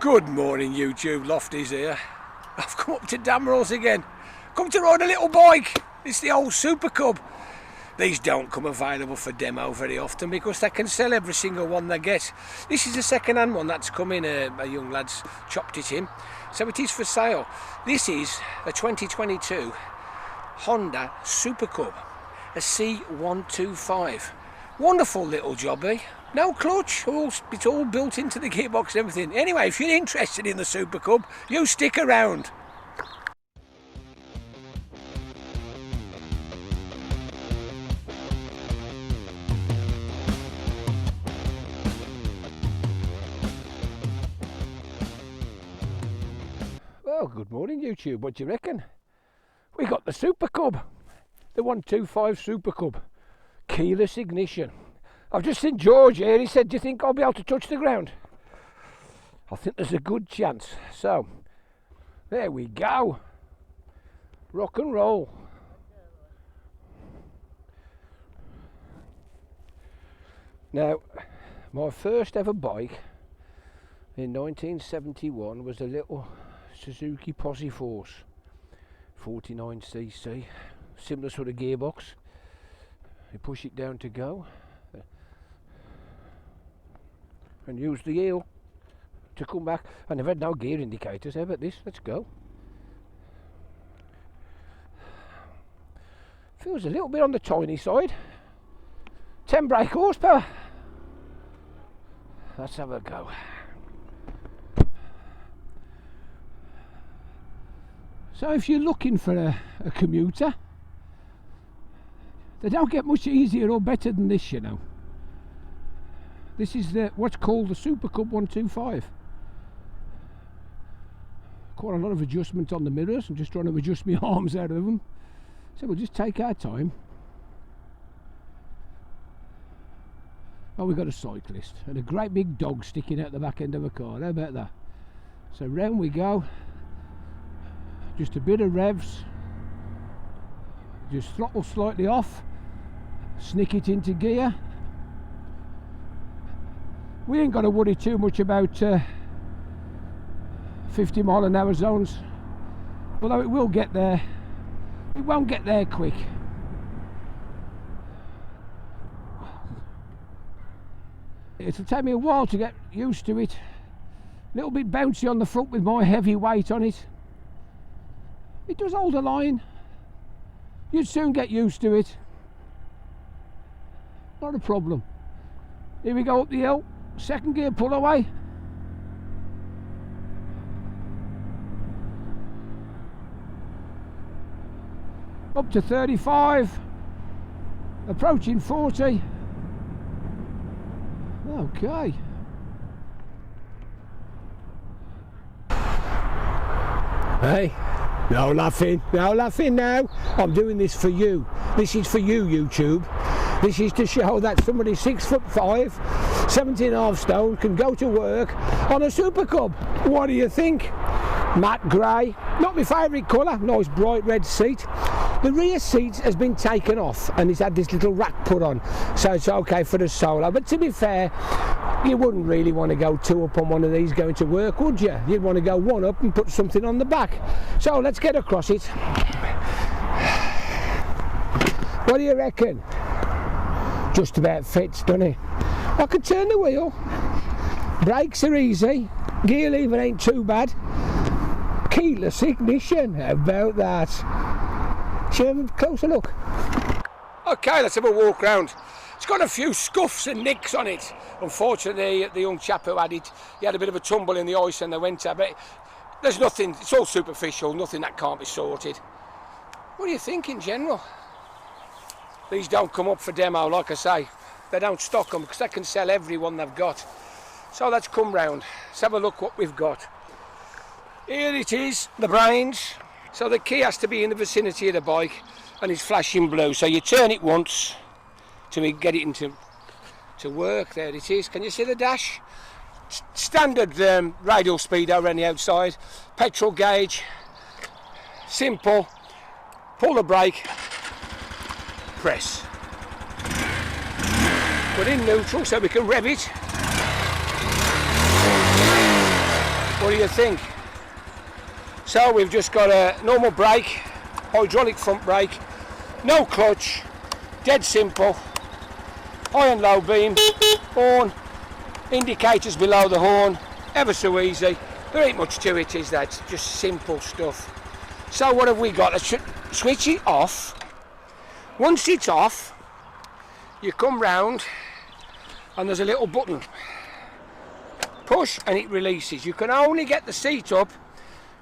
Good morning YouTube, Lofty's here. I've come up to Damerells again. Come to ride a little bike. It's the old Super Cub. These don't come available for demo very often because they can sell every single one they get. This is a second-hand one that's come in, a young lad's chopped it in. So it is for sale. This is a 2022 Honda Super Cub, a C125. Wonderful little jobby. No clutch, it's all built into the gearbox and everything. Anyway, if you're interested in the Super Cub, you stick around. Well, good morning YouTube, what do you reckon? We got the Super Cub, the 125 Super Cub, keyless ignition. I've just seen George here. He said, do you think I'll be able to touch the ground? I think there's a good chance. So, there we go. Rock and roll. Now, my first ever bike in 1971 was a little Suzuki Posse Force 49cc, similar sort of gearbox. You push it down to go and use the heel to come back. I never had no gear indicators ever. Let's go. Feels a little bit on the tiny side. 10 brake horsepower. Let's have a go. So if you're looking for a commuter, they don't get much easier or better than this, you know. This is what's called the Super Cub 125. Quite a lot of adjustment on the mirrors. I'm just trying to adjust my arms out of them. So we'll just take our time. Oh, we've got a cyclist and a great big dog sticking out the back end of a car. How about that? So round we go. Just a bit of revs. Just throttle slightly off. Snick it into gear. We ain't got to worry too much about 50 mile an hour zones, although it will get there. It won't get there quick. It'll take me a while to get used to it. A little bit bouncy on the front with my heavy weight on it. It does hold a line. You'd soon get used to it. Not a problem. Here we go up the hill. Second gear pull away. Up to 35. Approaching 40. Okay. Hey, no laughing now. I'm doing this for you. This is for you, YouTube. This is to show that somebody 6'5", 17.5 stone can go to work on a Super Cub. What do you think? Matte grey, not my favourite colour, nice bright red seat. The rear seat has been taken off and it's had this little rack put on, so it's okay for the solo. But to be fair, you wouldn't really want to go two up on one of these going to work, would you? You'd want to go one up and put something on the back. So let's get across it. What do you reckon? Just about fits, doesn't it? I can turn the wheel. Brakes are easy. Gear lever ain't too bad. Keyless ignition. How about that? Shall we have a closer look? Okay, let's have a walk round. It's got a few scuffs and nicks on it. Unfortunately, the young chap who had it, he had a bit of a tumble in the ice and the winter, but there's nothing, it's all superficial, nothing that can't be sorted. What do you think in general? These don't come up for demo, like I say. They don't stock them because they can sell every one they've got. So let's come round. Let's have a look what we've got. Here it is, the brains. So the key has to be in the vicinity of the bike and it's flashing blue. So you turn it once to get it into work. There it is. Can you see the dash? Standard radial speedo around the outside. Petrol gauge. Simple. Pull the brake. Press. Put in neutral so we can rev it. What do you think? So we've just got a normal brake, hydraulic front brake, no clutch, dead simple, high and low beam, horn, indicators below the horn, ever so easy. There ain't much to it, is that? Just simple stuff. So what have we got? Let's switch it off. Once it's off, you come round and there's a little button. Push and it releases. You can only get the seat up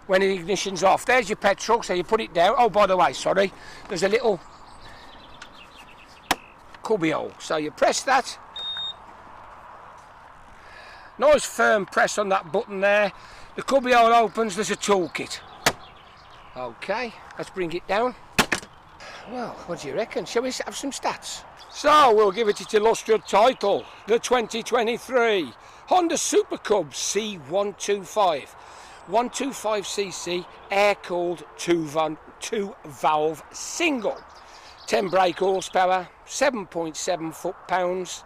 when the ignition's off. There's your petrol, so you put it down. Oh, by the way, sorry, there's a little cubby hole. So you press that. Nice firm press on that button there. The cubby hole opens, there's a toolkit. Okay, let's bring it down. Well, what do you reckon? Shall we have some stats? So, we'll give it its illustrious title, the 2023 Honda Super Cub C125. 125cc air-cooled two-valve single. 10 brake horsepower, 7.7 foot-pounds.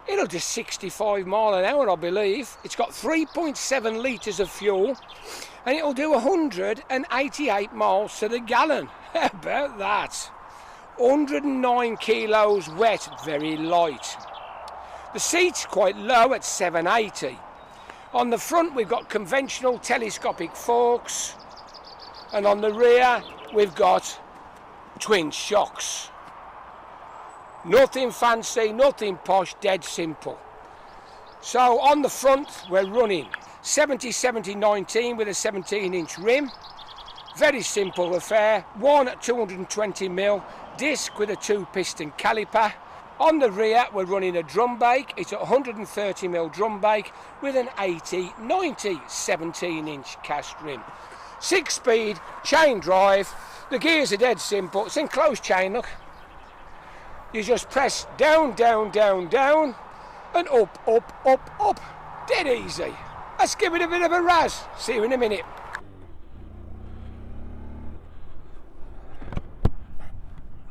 It'll do 65 mile an hour, I believe. It's got 3.7 litres of fuel, and it'll do 188 miles to the gallon. How about that? 109 kilos wet, very light. The seat's quite low at 780. On the front we've got conventional telescopic forks, and on the rear we've got twin shocks. Nothing fancy, nothing posh, dead simple. So on the front we're running 70-70-19 with a 17-inch rim. Very simple affair. One at 220mm disc with a 2-piston caliper. On the rear we're running a drum brake. It's a 130mm drum brake with an 80-90 17-inch cast rim. 6-speed chain drive. The gears are dead simple. It's in closed chain, look. You just press down, down, down, down, and up, up, up, up. Dead easy. Let's give it a bit of a razz. See you in a minute.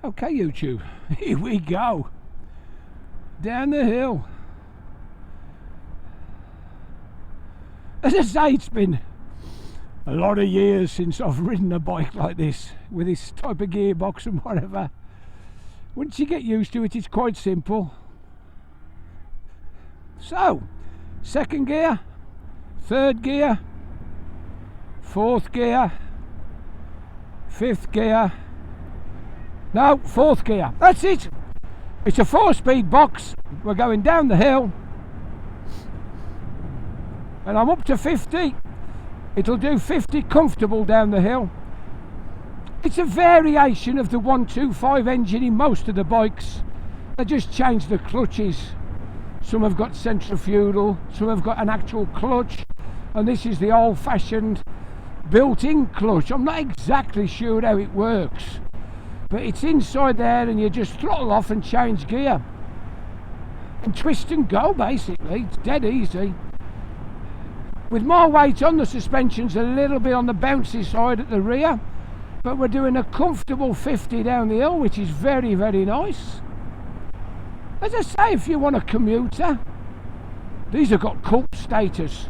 Okay, YouTube, here we go. Down the hill. As I say, it's been a lot of years since I've ridden a bike like this, with this type of gearbox and whatever. Once you get used to it, it's quite simple. So, second gear, third gear, fourth gear, fifth gear, no, fourth gear, that's it. It's a 4-speed box. We're going down the hill and I'm up to 50. It'll do 50 comfortable down the hill. It's a variation of the 125 engine in most of the bikes. They just changed the clutches. Some have got centrifugal, some have got an actual clutch, and this is the old-fashioned built-in clutch. I'm not exactly sure how it works, but it's inside there and you just throttle off and change gear and twist and go. Basically, it's dead easy. With more weight on the suspensions, a little bit on the bouncy side at the rear, but we're doing a comfortable 50 down the hill, which is very, very nice. As I say, if you want a commuter, these have got cult status.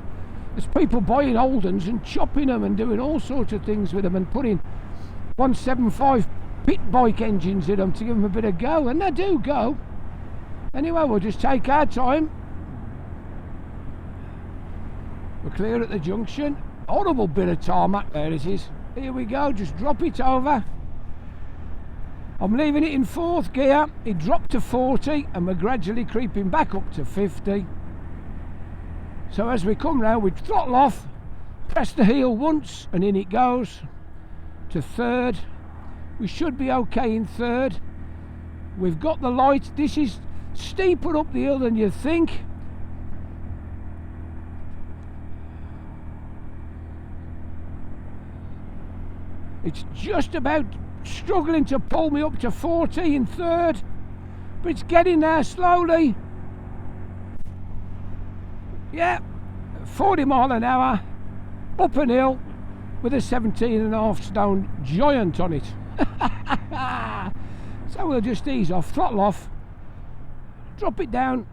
There's people buying old ones and chopping them and doing all sorts of things with them and putting 175 pit bike engines in them to give them a bit of go, and they do go. Anyway, we'll just take our time. We're clear at the junction. Horrible bit of tarmac there it is. Here we go, just drop it over. I'm leaving it in fourth gear. It dropped to 40 and we're gradually creeping back up to 50. So as we come round, we throttle off, press the heel once and in it goes to third. We should be okay in third. We've got the light. This is steeper up the hill than you think. It's just about struggling to pull me up to 40 in third, but it's getting there slowly. Yeah, 40 mile an hour, up an hill with a 17.5 stone giant on it. So we'll just ease off, throttle off, drop it down,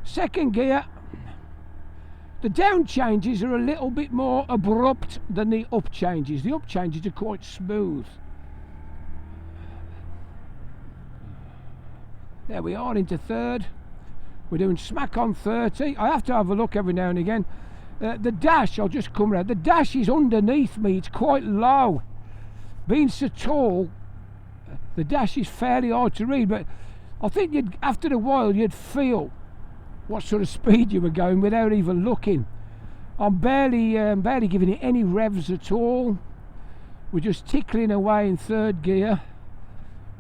second gear, The down changes are a little bit more abrupt than the up changes. The up changes are quite smooth. There we are, into third. We're doing smack on 30. I have to have a look every now and again. The dash, I'll just come round. The dash is underneath me. It's quite low. Being so tall, the dash is fairly hard to read, but I think after a while you'd feel what sort of speed you were going without even looking. I'm barely giving it any revs at all. We're just tickling away in third gear,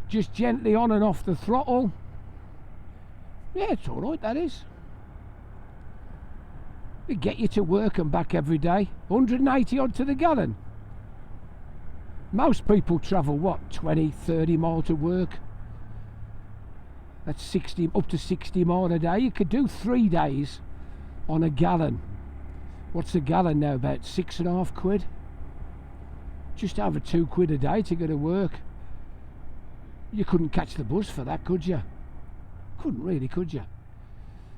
just gently on and off the throttle. Yeah, it's all right, that is. We get you to work and back every day. 180 odd to the gallon. Most people travel, what, 20, 30 mile to work? That's 60, up to 60 mile a day. You could do 3 days on a gallon. What's a gallon now? About £6.50? Just over £2 a day to go to work. You couldn't catch the bus for that, could you? Couldn't really, could you?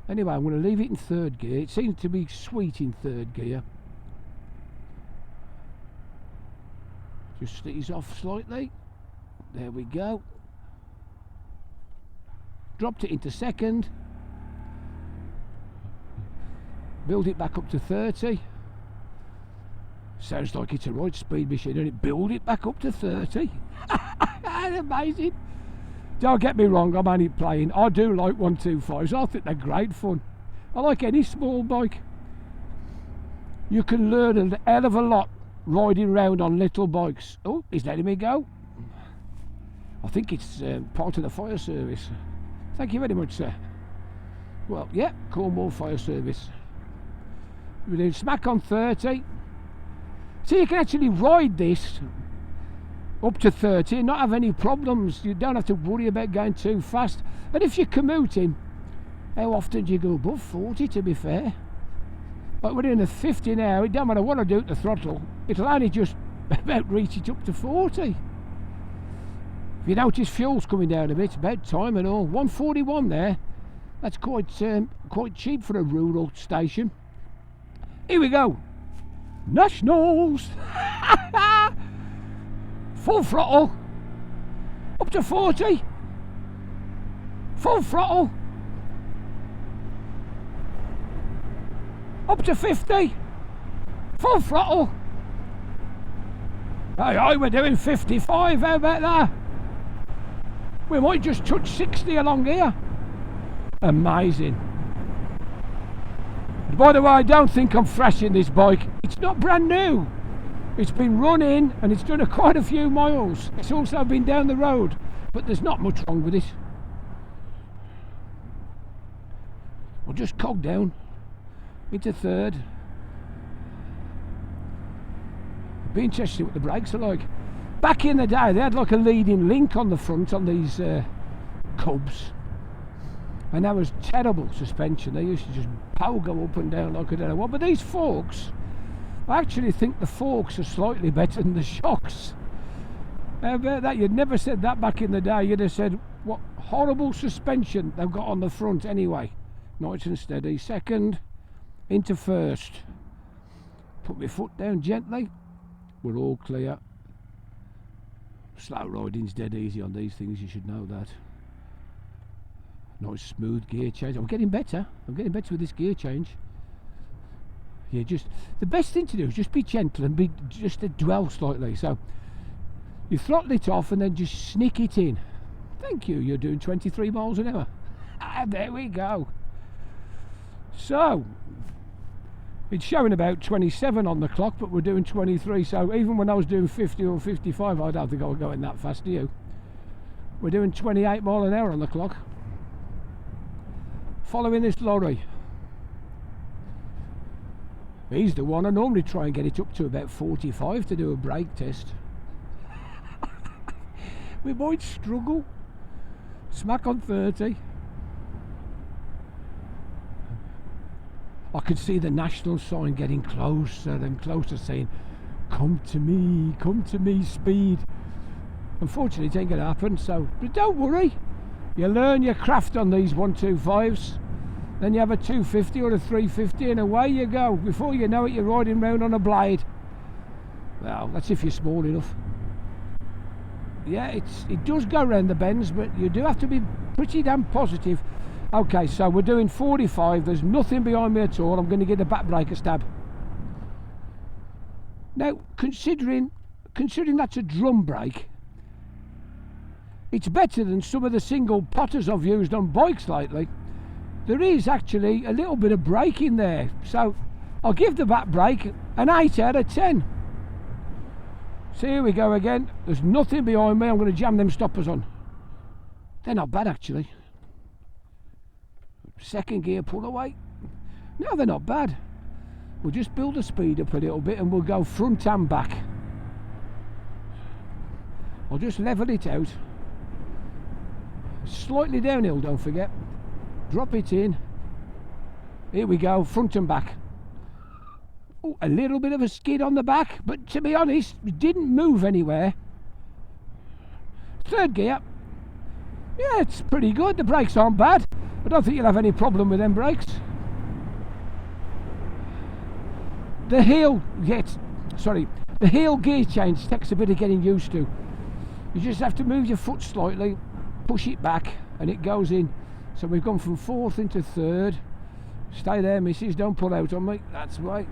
Anyway, I'm going to leave it in third gear. It seems to be sweet in third gear. Just ease off slightly. There we go. Dropped it into second. Build it back up to 30. Sounds like it's a right speed machine, doesn't it? Build it back up to 30. Amazing. Don't get me wrong, I'm only playing. I do like 125s. I think they're great fun. I like any small bike. You can learn a hell of a lot riding around on little bikes. Oh, he's letting me go. I think it's part of the fire service. Thank you very much, sir. Well, yeah, Cornwall Fire Service. We're doing smack on 30. So you can actually ride this up to 30 and not have any problems. You don't have to worry about going too fast. And if you're commuting, how often do you go above 40, to be fair? Like we're in a 50 now, it don't matter what I do at the throttle, it'll only just about reach it up to 40. If you notice fuel's coming down a bit, about time and all. 141 there. That's quite cheap for a rural station. Here we go. Nationals. Full throttle. Up to 40. Full throttle. Up to 50. Full throttle. Hey, we're doing 55. How about that? We might just touch 60 along here. Amazing. By the way, I don't think I'm thrashing this bike. It's not brand new. It's been running and it's done quite a few miles. It's also been down the road, but there's not much wrong with it. We'll just cog down into third. Be interested to see what the brakes are like. Back in the day, they had like a leading link on the front on these Cubs, and that was terrible suspension. They used to just go up and down like I don't know what. But these forks, I actually think the forks are slightly better than the shocks. How about that? You'd never said that back in the day. You'd have said, what horrible suspension they've got on the front anyway. Nice and steady. Second, into first. Put my foot down gently. We're all clear. Slow riding's dead easy on these things, you should know that. Nice smooth gear change. I'm getting better. I'm getting better with this gear change. Yeah, just the best thing to do is just be gentle and just to dwell slightly. So you throttle it off and then just sneak it in. Thank you. You're doing 23 miles an hour. There we go. So it's showing about 27 on the clock, but we're doing 23. So even when I was doing 50 or 55, I don't think I was going that fast, do you? We're doing 28 mile an hour on the clock. Following this lorry. He's the one. I normally try and get it up to about 45 to do a brake test. We might struggle. Smack on 30. I could see the national sign getting closer and closer saying, come to me, speed. Unfortunately, it ain't going to happen, so but don't worry. You learn your craft on these 125s. then you have a 250 or a 350 and away you go. Before you know it, you're riding round on a blade. Well, that's if you're small enough. Yeah, it does go round the bends, but you do have to be pretty damn positive. Okay, so we're doing 45. There's nothing behind me at all. I'm going to get a back brake a stab. Now, considering that's a drum brake, it's better than some of the single potters I've used on bikes lately. There is actually a little bit of brake in there, so I'll give the back brake an 8 out of 10. So here we go again. There's nothing behind me. I'm going to jam them stoppers on. They're not bad actually. Second gear pull away. No, they're not bad. We'll just build the speed up a little bit and we'll go front and back. I'll just level it out. Slightly downhill, don't forget. Drop it in. Here we go, front and back. Ooh, a little bit of a skid on the back, but to be honest, it didn't move anywhere. Third gear. Yeah, it's pretty good. The brakes aren't bad. I don't think you'll have any problem with them brakes. The heel gear change takes a bit of getting used to. You just have to move your foot slightly, push it back, and it goes in. So we've gone from fourth into third. Stay there, missus, don't pull out on me. That's right.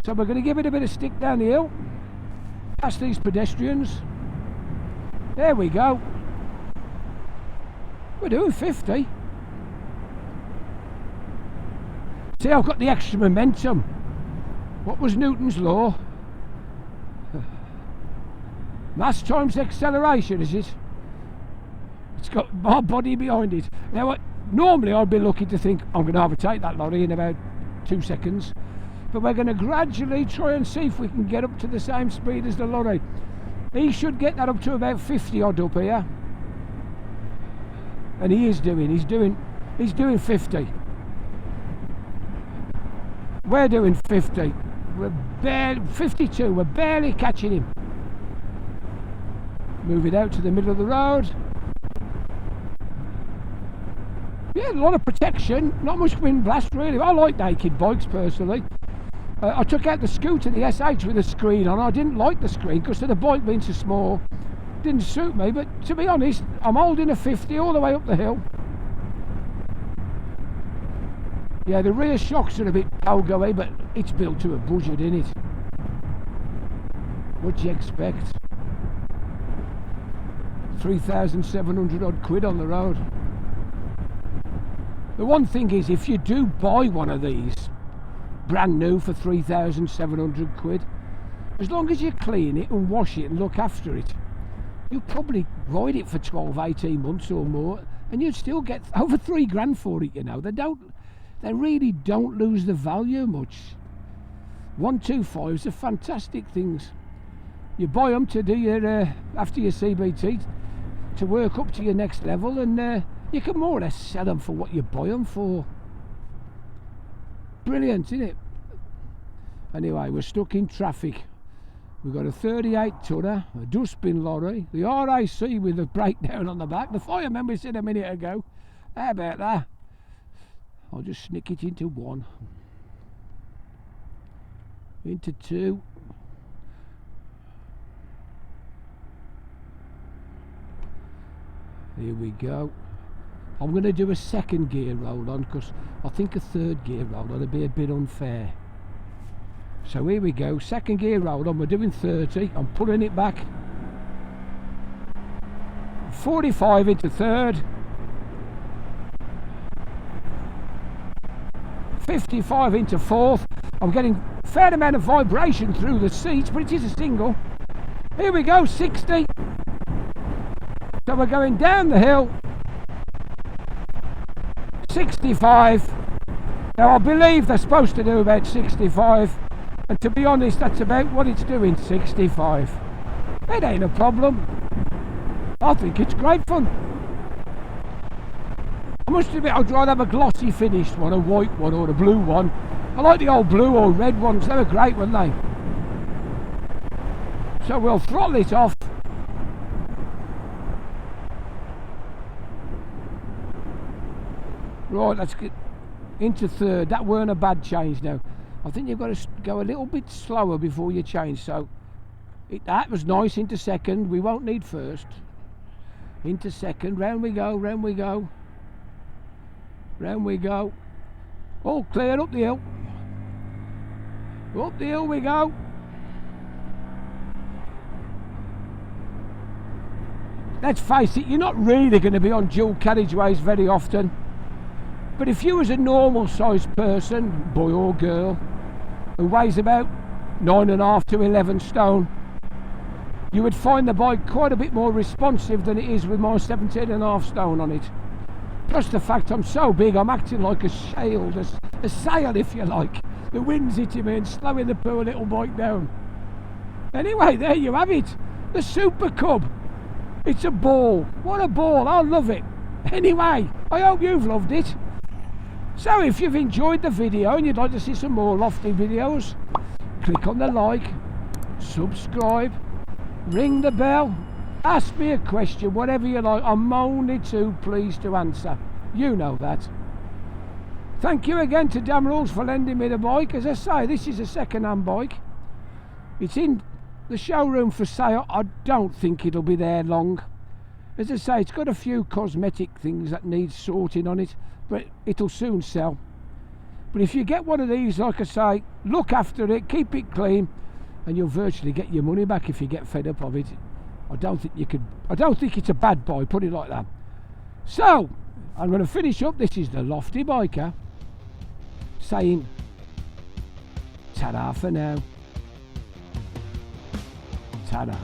So we're going to give it a bit of stick down the hill, past these pedestrians. There we go. We're doing 50. See, I've got the extra momentum. What was Newton's law? Mass times acceleration, is it? It's got my body behind it. Now, normally I'd be lucky to think I'm going to overtake that lorry in about 2 seconds. But we're going to gradually try and see if we can get up to the same speed as the lorry. He should get that up to about 50 odd up here. And he's doing 50. We're doing 50. We're barely 52. We're barely catching him. Move it out to the middle of the road. Yeah, a lot of protection. Not much wind blast really. I like naked bikes personally. I took out the scooter, the SH, with a screen on. I didn't like the screen because of the bike being so small. Didn't suit me, but to be honest, I'm holding a 50 all the way up the hill. Yeah, the rear shocks are a bit pogo-y, but it's built to a budget, isn't it? What do you expect? 3,700 odd quid on the road. The one thing is, if you do buy one of these brand new for 3,700 quid, as long as you clean it and wash it and look after it, you'll probably ride it for 12-18 months or more and you'd still get over 3 grand for it, you know. They really don't lose the value much. 125s are fantastic things. You buy them to do your after your CBT, to work up to your next level, and you can more or less sell them for what you buy them for. Brilliant, isn't it? Anyway, we're stuck in traffic. We've got a 38 tonner, a dustbin lorry, the RAC with a breakdown on the back, the fireman we said a minute ago. How about that? I'll just snick it into 1, into 2. Here we go. I'm going to do a second gear roll on because I think a third gear roll on would be a bit unfair. So here we go, second gear roll on, we're doing 30, I'm pulling it back. 45 into third. 55 into fourth. I'm getting a fair amount of vibration through the seats, but it is a single. Here we go, 60. So we're going down the hill. 65. Now I believe they're supposed to do about 65, and to be honest, that's about what it's doing, 65. It ain't a problem. I think it's great fun. I must admit, I'd rather have a glossy finished one, a white one or a blue one. I like the old blue or red ones, they were great, weren't they? So we'll throttle it off. Right, let's get into third. That weren't a bad change now. I think you've got to go a little bit slower before you change. So that was nice. Into second. We won't need first. Into second. Round we go. Round we go. Round we go. All clear. Up the hill. Up the hill we go. Let's face it, you're not really going to be on dual carriageways very often. But if you was a normal sized person, boy or girl, who weighs about 9.5 to 11 stone, you would find the bike quite a bit more responsive than it is with my 17.5 stone on it. Plus the fact I'm so big, I'm acting like a sail if you like. The wind's hitting me and slowing the poor little bike down. Anyway, there you have it. The Super Cub. It's a ball. What a ball. I love it. Anyway, I hope you've loved it. So if you've enjoyed the video and you'd like to see some more lofty videos, click on the like, subscribe, ring the bell, ask me a question, whatever you like. I'm only too pleased to answer. You know that. Thank you again to Damerells for lending me the bike. As I say, this is a second-hand bike. It's in the showroom for sale. I don't think it'll be there long. As I say, it's got a few cosmetic things that need sorting on it, but it'll soon sell. But if you get one of these, like I say, look after it, keep it clean, and you'll virtually get your money back if you get fed up of it. I don't think it's a bad buy, put it like that. So I'm going to finish up. This is the Lofty Biker saying ta-ra for now. Ta-da.